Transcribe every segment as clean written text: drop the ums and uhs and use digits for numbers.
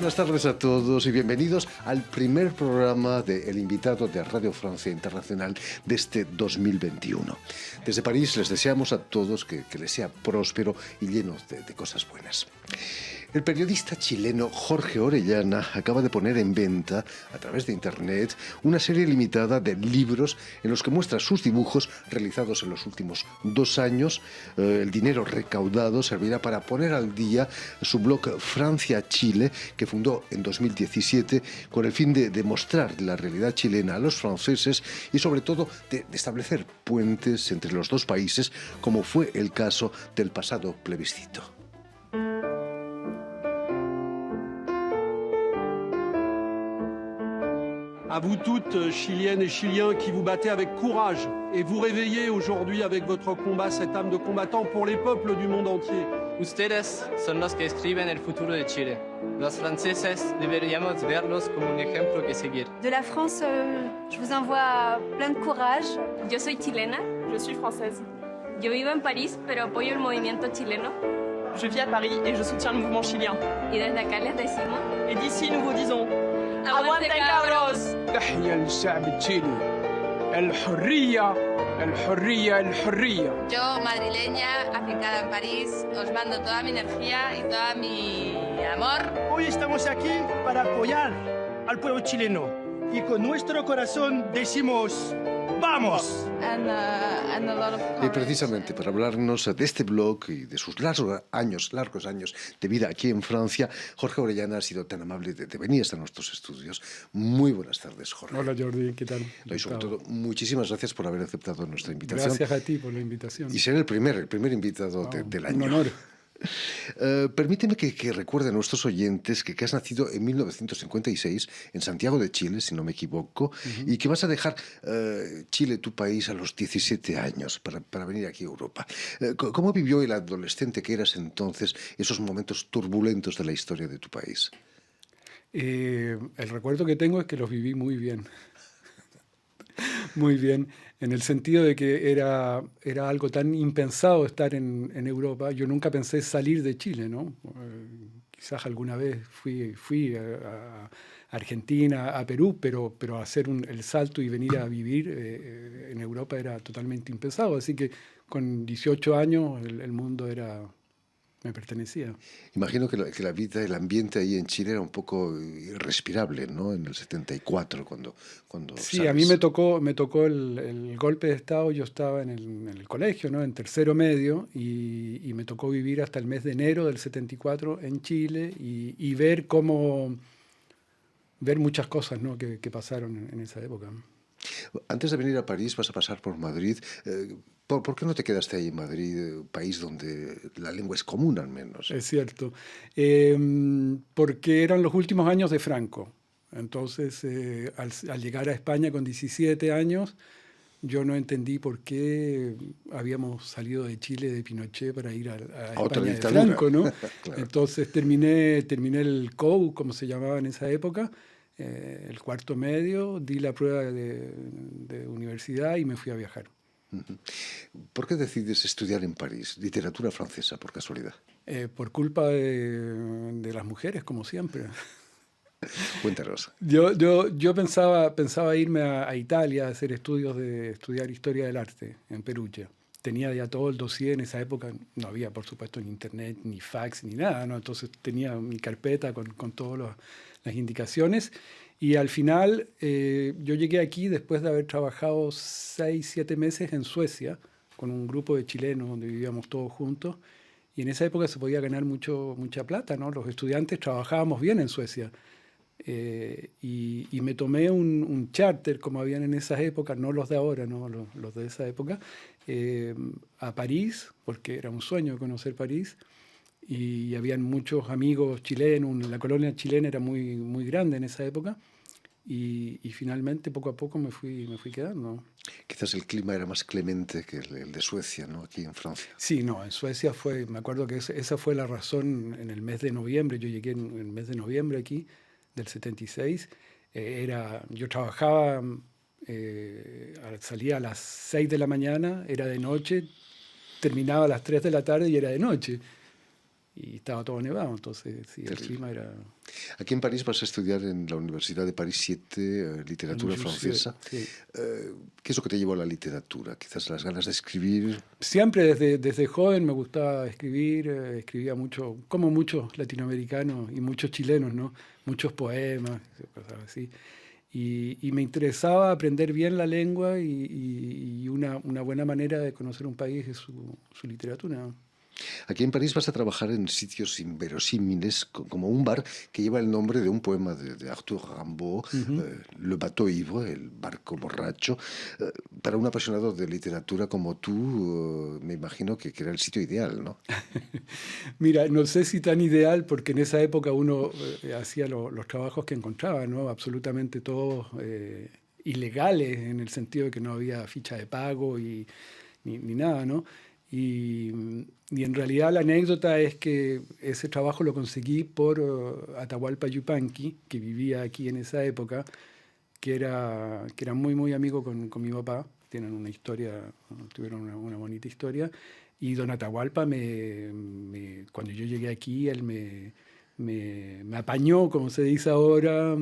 buenas tardes a todos y bienvenidos al primer programa de El Invitado de Radio Francia Internacional de este 2021. Desde París les deseamos a todos que les sea próspero y lleno de cosas buenas. El periodista chileno Jorge Orellana acaba de poner en venta, a través de internet, una serie limitada de libros en los que muestra sus dibujos realizados en los últimos 2 años. El dinero recaudado servirá para poner al día su blog Francia-Chile, que fundó en 2017 con el fin de mostrar la realidad chilena a los franceses y sobre todo de establecer puentes entre los dos países, como fue el caso del pasado plebiscito. À vous toutes, Chiliennes et Chiliens, qui vous battez avec courage et vous réveillez aujourd'hui avec votre combat cette âme de combattant pour les peuples du monde entier. Ustedes son los que escriben el futuro de Chile. Los franceses deberíamos verlos como un ejemplo que seguir. De la France, je vous envoie plein de courage. Yo soy chilena. Je suis française. Yo vivo en París, pero apoyo el movimiento chileno. Je vis à Paris et je soutiens le mouvement chilien. Y desde acá les decimos... Et d'ici, nous vous disons... ¡Aguante, cabros! تحية للشعب التشيلي. الحرية الحرية الحرية. Yo, madrileña, afincada en París, os mando toda mi energía y toda mi amor. Hoy estamos aquí para apoyar al pueblo chileno y con nuestro corazón decimos ¡vamos! Y precisamente para hablarnos de este blog y de sus largos años de vida aquí en Francia, Jorge Orellana ha sido tan amable de venir hasta nuestros estudios. Muy buenas tardes, Jorge. Hola, Jordi, ¿qué tal? Y sobre todo, muchísimas gracias por haber aceptado nuestra invitación. Gracias a ti por la invitación. Y ser el primer invitado del año. Un honor. Permíteme que recuerde a nuestros oyentes que has nacido en 1956 en Santiago de Chile, si no me equivoco, y que vas a dejar Chile, tu país, a los 17 años para venir aquí a Europa. ¿Cómo vivió el adolescente que eras entonces esos momentos turbulentos de la historia de tu país? El recuerdo que tengo es que los viví muy bien. Muy bien, en el sentido de que era algo tan impensado estar en Europa. Yo nunca pensé salir de Chile, ¿no? Quizás alguna vez fui a Argentina, a Perú, pero hacer el salto y venir a vivir en Europa era totalmente impensado. Así que con 18 años el mundo me pertenecía. Imagino que la vida, el ambiente ahí en Chile era un poco irrespirable, ¿no? En el 74, cuando sí, sales. A mí me tocó el golpe de Estado. Yo estaba en el colegio, ¿no? En tercero medio, y me tocó vivir hasta el mes de enero del 74 en Chile y ver muchas cosas, ¿no? que pasaron en esa época. Antes de venir a París vas a pasar por Madrid. ¿Por qué no te quedaste ahí en Madrid, país donde la lengua es común al menos? Es cierto. Porque eran los últimos años de Franco. Entonces, al llegar a España con 17 años, yo no entendí por qué habíamos salido de Chile, de Pinochet, para ir a España de Franco, ¿no? Claro. Entonces terminé el COU, como se llamaba en esa época, el cuarto medio, di la prueba de universidad y me fui a viajar. ¿Por qué decides estudiar en París literatura francesa, por casualidad? Por culpa de las mujeres, como siempre. Cuéntanos. Yo pensaba irme a Italia a hacer estudiar historia del arte en Perugia. Tenía ya todo el dossier. En esa época no había, por supuesto, ni internet, ni fax, ni nada, ¿no? Entonces tenía mi carpeta con todas las indicaciones. Y al final yo llegué aquí después de haber trabajado 6-7 meses en Suecia con un grupo de chilenos donde vivíamos todos juntos. Y en esa época se podía ganar mucha plata, ¿no? Los estudiantes trabajábamos bien en Suecia. Y me tomé un charter, como habían en esas épocas, no los de ahora, no los de esa época, a París, porque era un sueño conocer París. Y habían muchos amigos chilenos, la colonia chilena era muy, muy grande en esa época, y finalmente poco a poco me fui quedando. Quizás el clima era más clemente que el de Suecia, ¿no? Aquí en Francia. Sí, no, en Suecia me acuerdo que esa fue la razón en el mes de noviembre. Yo llegué en el mes de noviembre aquí, del 76. Yo trabajaba, salía a las 6 de la mañana, era de noche, terminaba a las 3 de la tarde y era de noche. y estaba todo nevado, entonces sí, el clima era... Aquí en París vas a estudiar en la Universidad de París 7, literatura francesa. Sí. ¿Qué es lo que te llevó a la literatura? Quizás las ganas de escribir. Siempre desde joven me gustaba escribir, escribía mucho, como muchos latinoamericanos y muchos chilenos, ¿no? Muchos poemas, cosas así. Y me interesaba aprender bien la lengua y una buena manera de conocer un país es su literatura, ¿no? Aquí en París vas a trabajar en sitios inverosímiles, como un bar que lleva el nombre de un poema de Arthur Rimbaud, Le bateau ivre, el barco borracho. Para un apasionado de literatura como tú, me imagino que era el sitio ideal, ¿no? Mira, no sé si tan ideal, porque en esa época uno hacía los trabajos que encontraba, ¿no? Absolutamente todos ilegales, en el sentido de que no había ficha de pago ni nada, ¿no? Y en realidad la anécdota es que ese trabajo lo conseguí por Atahualpa Yupanqui, que vivía aquí en esa época, que era muy, muy amigo con mi papá. Tuvieron una bonita historia. Y don Atahualpa, cuando yo llegué aquí, él me apañó, como se dice ahora.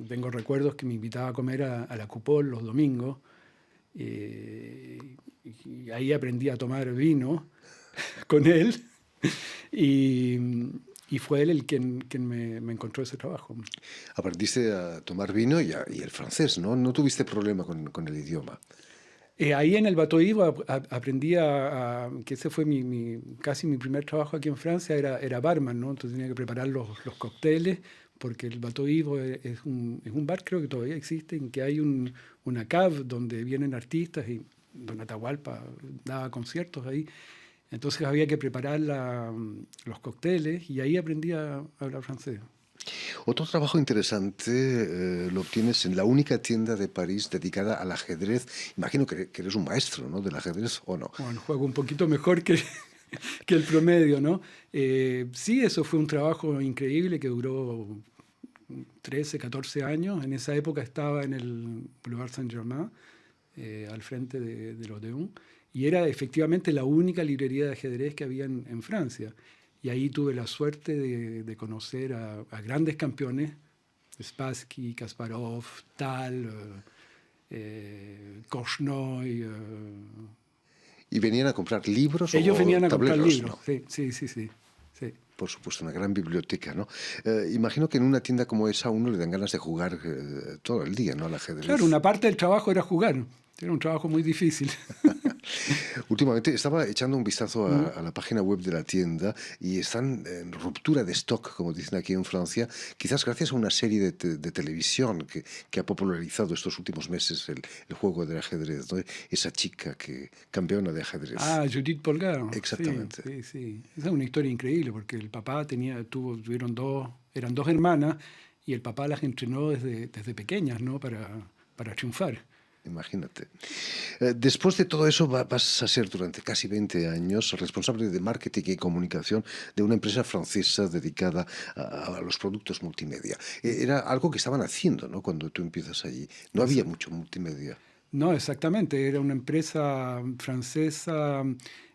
Tengo recuerdos que me invitaba a comer a la Cupol los domingos. Y ahí aprendí a tomar vino con él y fue él el quien me encontró ese trabajo. Aprendiste a tomar vino y el francés, ¿no? No tuviste problema con el idioma. Ahí en el Bateau Ivre aprendí que ese fue casi mi primer trabajo aquí en Francia, era barman, ¿no? Entonces tenía que preparar los cócteles, porque el Bateau Ivre es un bar, creo que todavía existe, en que hay una cave donde vienen artistas y don Atahualpa daba conciertos ahí. Entonces había que preparar los cócteles y ahí aprendí a hablar francés. Otro trabajo interesante lo obtienes en la única tienda de París dedicada al ajedrez. Imagino que eres un maestro, ¿no?, del ajedrez, ¿o no? Bueno, juego un poquito mejor que el promedio, ¿no? Sí, eso fue un trabajo increíble que duró 13, 14 años. En esa época estaba en el Boulevard Saint-Germain, al frente de l'Odéon, y era efectivamente la única librería de ajedrez que había en Francia. Y ahí tuve la suerte de conocer a grandes campeones, Spassky, Kasparov, Tal, Korchnoi. ¿Y venían a comprar libros? Ellos venían a tableros, comprar libros, ¿no? Sí. Por supuesto, una gran biblioteca, ¿no? Imagino que en una tienda como esa a uno le dan ganas de jugar todo el día, ¿no?, al ajedrez. Claro, una parte del trabajo era jugar. Era un trabajo muy difícil. Últimamente estaba echando un vistazo a la página web de la tienda y están en ruptura de stock, como dicen aquí en Francia, quizás gracias a una serie de televisión que ha popularizado estos últimos meses el juego del ajedrez, ¿no? Esa chica campeona de ajedrez. Ah, Judith Polgar. Exactamente. Sí. Esa es una historia increíble porque el papá eran dos hermanas y el papá las entrenó desde pequeñas, ¿no?, para triunfar. Imagínate. Después de todo eso vas a ser durante casi 20 años responsable de marketing y comunicación de una empresa francesa dedicada a los productos multimedia. Era algo que estaban haciendo, ¿no?, cuando tú empiezas allí. No había mucho multimedia. No, exactamente. Era una empresa francesa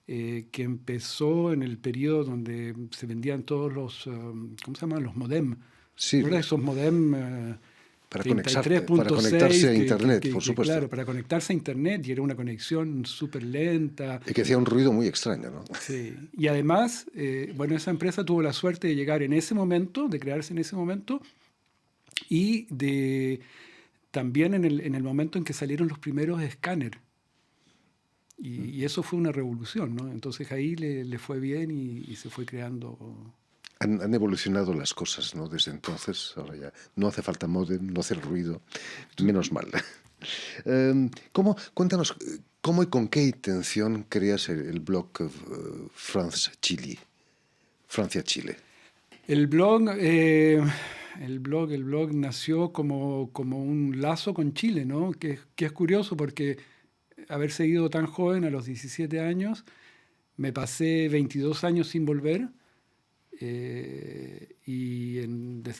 que empezó en el periodo donde se vendían todos los, ¿cómo se llaman?, los modem. Sí. Esos modem... Para conectarse a Internet, por supuesto. Claro, para conectarse a Internet, y era una conexión súper lenta. Y que hacía un ruido muy extraño, ¿no? Sí. Y además, esa empresa tuvo la suerte de llegar en ese momento, de crearse en ese momento, y también en el momento en que salieron los primeros escáneres. Y eso fue una revolución, ¿no? Entonces ahí le fue bien y se fue creando... Han evolucionado las cosas, ¿no?, desde entonces. Ahora ya no hace falta modem, no hace ruido, menos mal. Cuéntanos, ¿cómo y con qué intención creas el blog France-Chile? Francia-Chile. El blog nació como un lazo con Chile, ¿no? Que es curioso porque haber seguido tan joven, a los 17 años, me pasé 22 años sin volver. Desde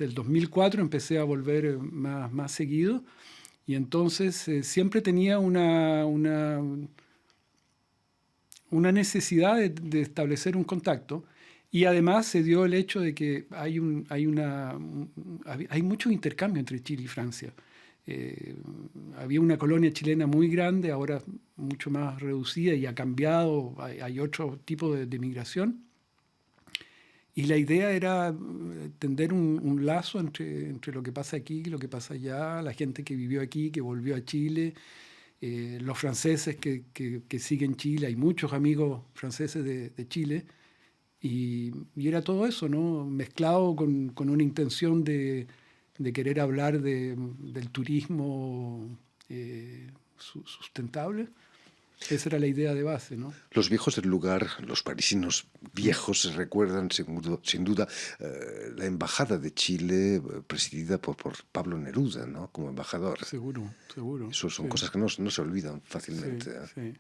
el 2004 empecé a volver más seguido, y entonces siempre tenía una necesidad de establecer un contacto, Y además se dio el hecho de que hay mucho intercambio entre Chile y Francia. Había una colonia chilena muy grande, ahora mucho más reducida y ha cambiado, hay otro tipo de migración. Y la idea era tender un lazo entre lo que pasa aquí y lo que pasa allá, la gente que vivió aquí, que volvió a Chile, los franceses que siguen Chile, hay muchos amigos franceses de Chile, y era todo eso, ¿no? Mezclado con una intención de querer hablar del turismo sustentable. Esa era la idea de base, ¿no? Los viejos del lugar, los parisinos viejos, recuerdan sin duda la embajada de Chile presidida por Pablo Neruda, ¿no? Como embajador. Seguro. Eso son cosas que no se olvidan fácilmente. Sí.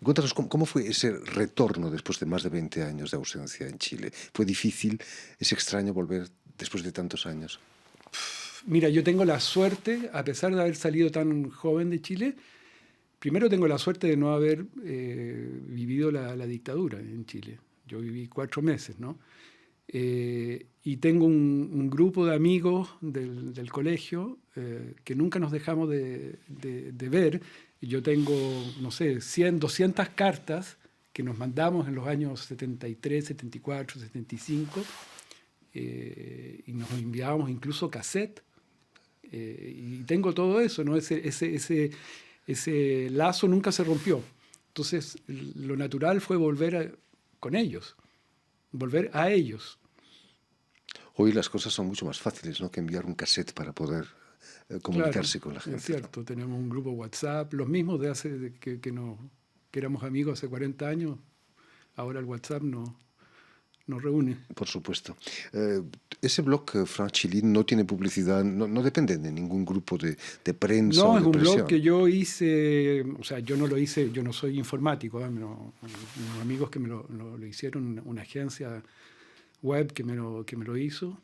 Cuéntanos, ¿cómo fue ese retorno después de más de 20 años de ausencia en Chile? ¿Fue difícil, es extraño volver después de tantos años? Mira, yo tengo la suerte, a pesar de haber salido tan joven de Chile, primero tengo la suerte de no haber vivido la dictadura en Chile. Yo viví 4 meses, ¿no? Y tengo un grupo de amigos del colegio que nunca nos dejamos de ver. Yo tengo, no sé, 100, 200 cartas que nos mandamos en los años 73, 74, 75, y nos enviábamos incluso cassette. Y tengo todo eso, ¿no? Ese lazo nunca se rompió. Entonces, lo natural fue volver con ellos, volver a ellos. Hoy las cosas son mucho más fáciles, ¿no?, que enviar un cassette para poder comunicarse con la gente. Es cierto, ¿no? Tenemos un grupo WhatsApp, los mismos de hace que éramos amigos hace 40 años, ahora el WhatsApp nos reúne. Por supuesto. Ese blog France Chilien no tiene publicidad, no depende de ningún grupo de prensa. No, o es de un presión. blog que yo hice, o sea, yo no lo hice, yo no soy informático, unos amigos que me lo hicieron, una agencia web que me lo hizo,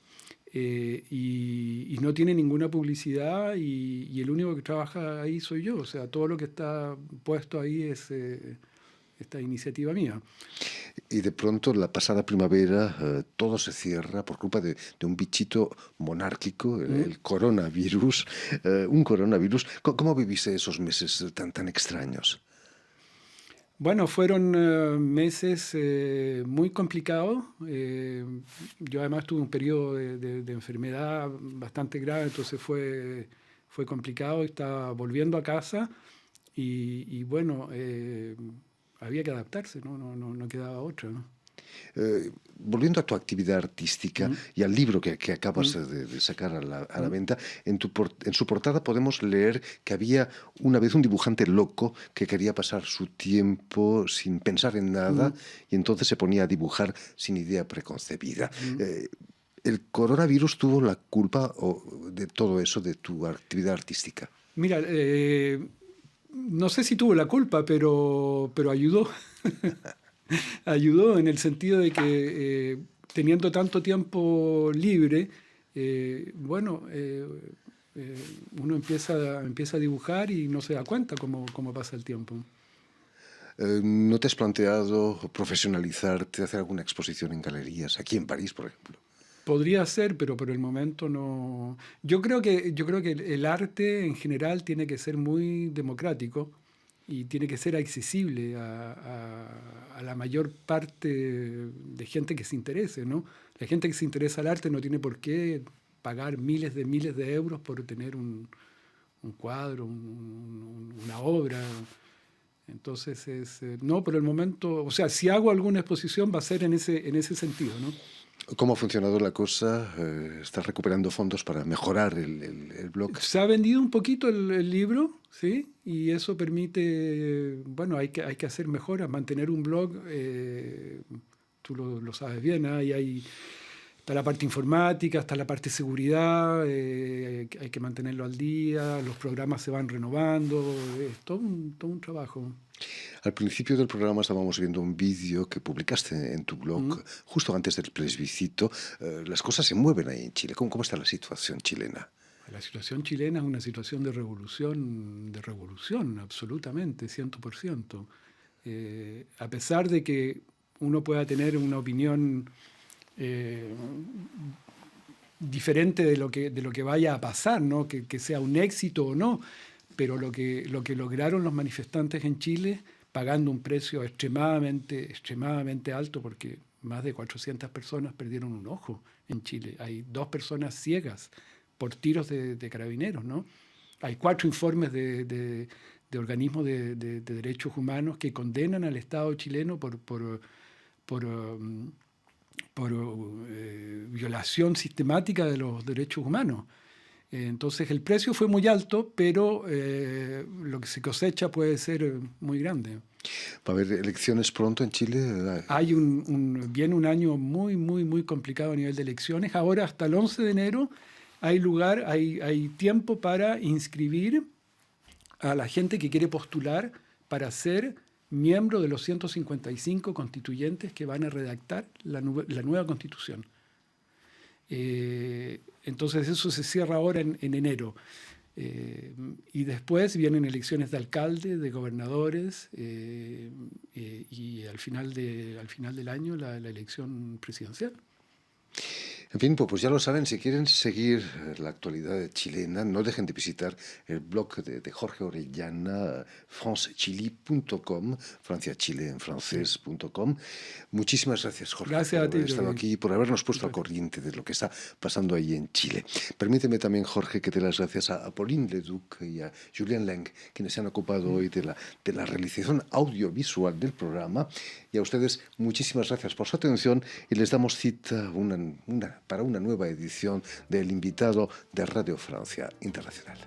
y no tiene ninguna publicidad, y el único que trabaja ahí soy yo, o sea, todo lo que está puesto ahí es esta iniciativa mía. Y de pronto, la pasada primavera, todo se cierra por culpa de un bichito monárquico, el coronavirus. Un coronavirus. ¿Cómo viviste esos meses tan extraños? Bueno, fueron meses muy complicados. Yo además tuve un periodo de enfermedad bastante grave, entonces fue complicado. Estaba volviendo a casa y bueno... había que adaptarse, no quedaba otra, ¿no? Volviendo a tu actividad artística y al libro que acabas de sacar a la venta, en su portada podemos leer que había una vez un dibujante loco que quería pasar su tiempo sin pensar en nada y entonces se ponía a dibujar sin idea preconcebida. ¿El coronavirus tuvo la culpa de todo eso, de tu actividad artística? Mira, no sé si tuvo la culpa, pero ayudó. Ayudó en el sentido de que teniendo tanto tiempo libre, uno empieza a dibujar y no se da cuenta cómo pasa el tiempo. ¿No te has planteado profesionalizarte, hacer alguna exposición en galerías, aquí en París, por ejemplo? Podría ser, pero por el momento no. Yo creo que el arte en general tiene que ser muy democrático y tiene que ser accesible a la mayor parte de gente que se interese, ¿no? La gente que se interesa al arte no tiene por qué pagar miles de euros por tener un cuadro, una obra. Entonces, no, por el momento, o sea, si hago alguna exposición va a ser en ese sentido, ¿no? ¿Cómo ha funcionado la cosa? ¿Estás recuperando fondos para mejorar el blog? Se ha vendido un poquito el libro, ¿sí? Y eso permite, bueno, hay que hacer mejoras, mantener un blog, tú lo sabes bien, está la parte informática, está la parte de seguridad, hay que mantenerlo al día, los programas se van renovando, es todo un trabajo. Al principio del programa estábamos viendo un vídeo que publicaste en tu blog justo antes del plebiscito. Las cosas se mueven ahí en Chile. ¿Cómo está la situación chilena? La situación chilena es una situación de revolución, absolutamente, 100%. A pesar de que uno pueda tener una opinión diferente de lo que vaya a pasar, ¿no? Que sea un éxito o no, pero lo que lograron los manifestantes en Chile, pagando un precio extremadamente alto, porque más de 400 personas perdieron un ojo en Chile. Hay 2 personas ciegas por tiros de carabineros, ¿no? Hay 4 informes de organismos de derechos humanos que condenan al Estado chileno por violación sistemática de los derechos humanos. Entonces el precio fue muy alto, pero lo que se cosecha puede ser muy grande. ¿Va a haber elecciones pronto en Chile? Hay viene un año muy complicado a nivel de elecciones. Ahora hasta el 11 de enero hay tiempo para inscribir a la gente que quiere postular para ser miembro de los 155 constituyentes que van a redactar la nueva Constitución. Entonces eso se cierra ahora en enero. Y después vienen elecciones de alcalde, de gobernadores, y al final del año la elección presidencial. En fin, pues ya lo saben, si quieren seguir la actualidad chilena, no dejen de visitar el blog de Jorge Orellana, francechile.com, Francia-Chile en francés.com. Muchísimas gracias, Jorge, gracias por a ti, haber estado aquí y por habernos puesto al corriente de lo que está pasando ahí en Chile. Permíteme también, Jorge, que dé las gracias a Pauline Leduc y a Julien Leng, quienes se han ocupado hoy de la realización audiovisual del programa. Y a ustedes, muchísimas gracias por su atención y les damos cita para una nueva edición del Invitado de Radio Francia Internacional.